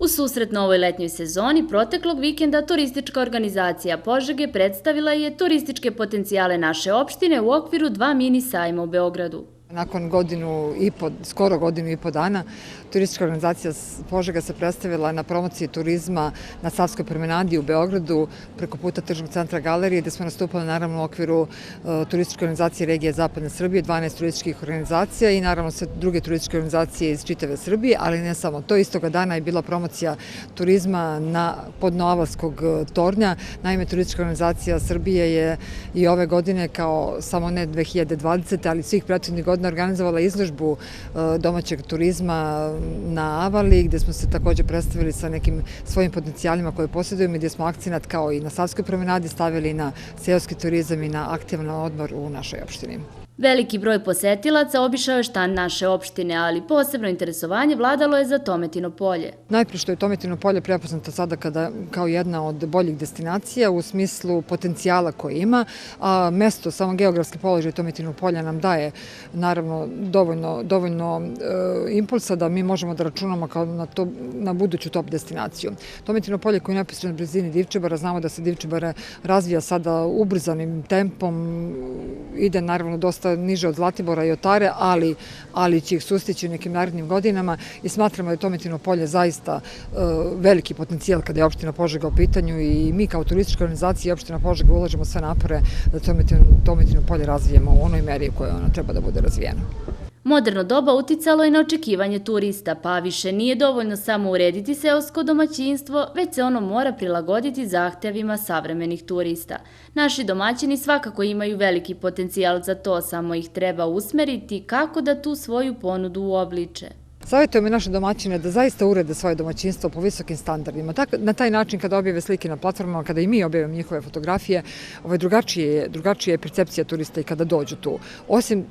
U susret novoj letnjoj sezoni proteklog vikenda turistička organizacija Požege predstavila je turističke potencijale naše opštine u okviru 2 mini sajma u Beogradu. Nakon skoro godinu i po dana, turistička organizacija Požega se predstavila na promociji turizma na Savskoj promenadi u Beogradu preko puta Tržnog centra Galerije, gde smo nastupali naravno u okviru turističke organizacije regije Zapadne Srbije, 12 turističkih organizacija i naravno sve druge turističke organizacije iz čitave Srbije, ali ne samo to. Istoga dana je bila promocija turizma pod Novovalskog tornja. Naime, turistička organizacija Srbije je i ove godine, kao samo ne 2020. ali svih prethodnih godina, organizovala izložbu domaćeg turizma na Avali, gde smo se takođe predstavili sa nekim svojim potencijalima koje posjedujemo i gde smo akcenat kao i na Savskoj promenadi stavili na seoski turizam i na aktivan odmor u našoj opštini. Veliki broj posetilaca obišao je štand naše opštine, ali posebno interesovanje vladalo je za Tometino polje. Najprije što je Tometino polje prepoznato sada kao jedna od boljih destinacija u smislu potencijala koje ima, a mesto, samo geografski položaj Tometino polja nam daje naravno dovoljno impulsa da mi možemo da računamo kao na buduću top destinaciju. Tometino polje koje je neposredno na blizini Divčibara, znamo da se Divčibara razvija sada ubrzanim tempom, ide naravno dosta niže od Zlatibora i Otare, ali će ih sustići u nekim narednim godinama i smatramo da je Tometino polje zaista veliki potencijal kada je opština Požega u pitanju i mi kao turistička organizacija i opština Požega ulažemo sve napore da Tometino polje razvijemo u onoj meri u kojoj ono treba da bude razvijeno. Moderno doba uticalo je na očekivanje turista, pa više nije dovoljno samo urediti seosko domaćinstvo, već se ono mora prilagoditi zahtevima savremenih turista. Naši domaćini svakako imaju veliki potencijal za to, samo ih treba usmeriti kako da tu svoju ponudu uobliče. Savjetujemo i naše domaćine da zaista urede svoje domaćinstvo po visokim standardima. Na taj način kada objave slike na platformama, kada i mi objavimo njihove fotografije, drugačija je percepcija turista i kada dođu tu. Osim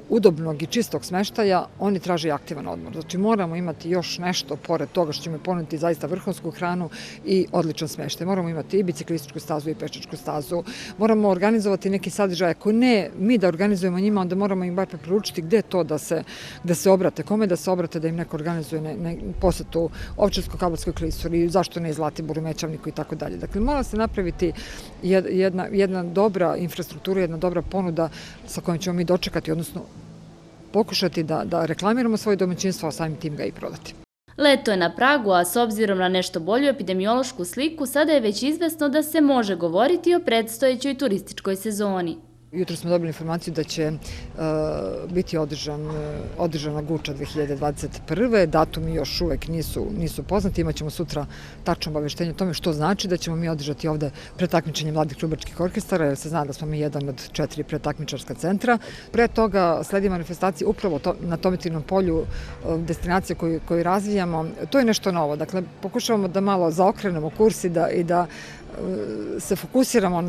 udobnog i čistog smeštaja, oni traže aktivan odmor. Znači moramo imati još nešto pored toga što ćemo ponuditi zaista vrhunsku hranu i odličan smeštaj. Moramo imati i biciklističku stazu i pešačku stazu. Moramo organizovati neki sadržaj. Ako ne mi da organizujemo njima, onda moramo im bar preporučiti gde to da se obrate, kome da se obrate, da im neko organizuje posetu Ovčarsko-kablarskoj klisuri, zašto ne i Zlatiboru, Mećavniku i tako dalje. Dakle, mora se napraviti jedna dobra infrastruktura, jedna dobra ponuda sa kojom ćemo mi dočekati, odnosno pokušati da reklamiramo svoje domaćinstvo, a samim tim ga i prodati. Leto je na pragu, a s obzirom na nešto bolju epidemiološku sliku, sada je već izvesno da se može govoriti o predstojećoj turističkoj sezoni. Jutro smo dobili informaciju da će biti održana Guča 2021. Datumi još uvek nisu poznati. Imaćemo sutra tačno obaveštenje o tome što znači da ćemo mi održati ovde pretakmičenje mladih klubačkih orkestara, jer se zna da smo mi jedan od 4 pretakmičarska centra. Pre toga sledi manifestacija upravo na Tometinom polju, destinacija koju razvijamo. To je nešto novo. Dakle, pokušavamo da malo zaokrenemo kurs i da se fokusiramo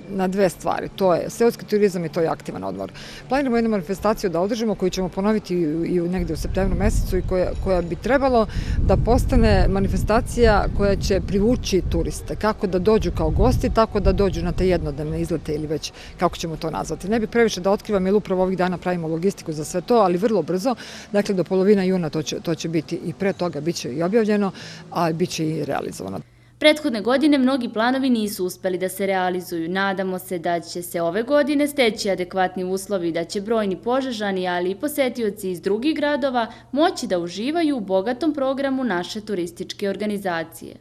na dve stvari. To je seoski turizam i to je aktivan odmor. Planiramo jednu manifestaciju da održimo koju ćemo ponoviti i negde u septembru mesecu i koja bi trebalo da postane manifestacija koja će privući turiste. Kako da dođu kao gosti, tako da dođu na te jednodnevne izlete ili već kako ćemo to nazvati. Ne bih previše da otkrivam jer upravo ovih dana pravimo logistiku za sve to, ali vrlo brzo, dakle do polovina juna to će biti i pre toga biće i objavljeno, a biće i realizovano. Prethodne godine mnogi planovi nisu uspeli da se realizuju. Nadamo se da će se ove godine steći adekvatni uslovi, da će brojni Požežani, ali i posetioci iz drugih gradova moći da uživaju u bogatom programu naše turističke organizacije.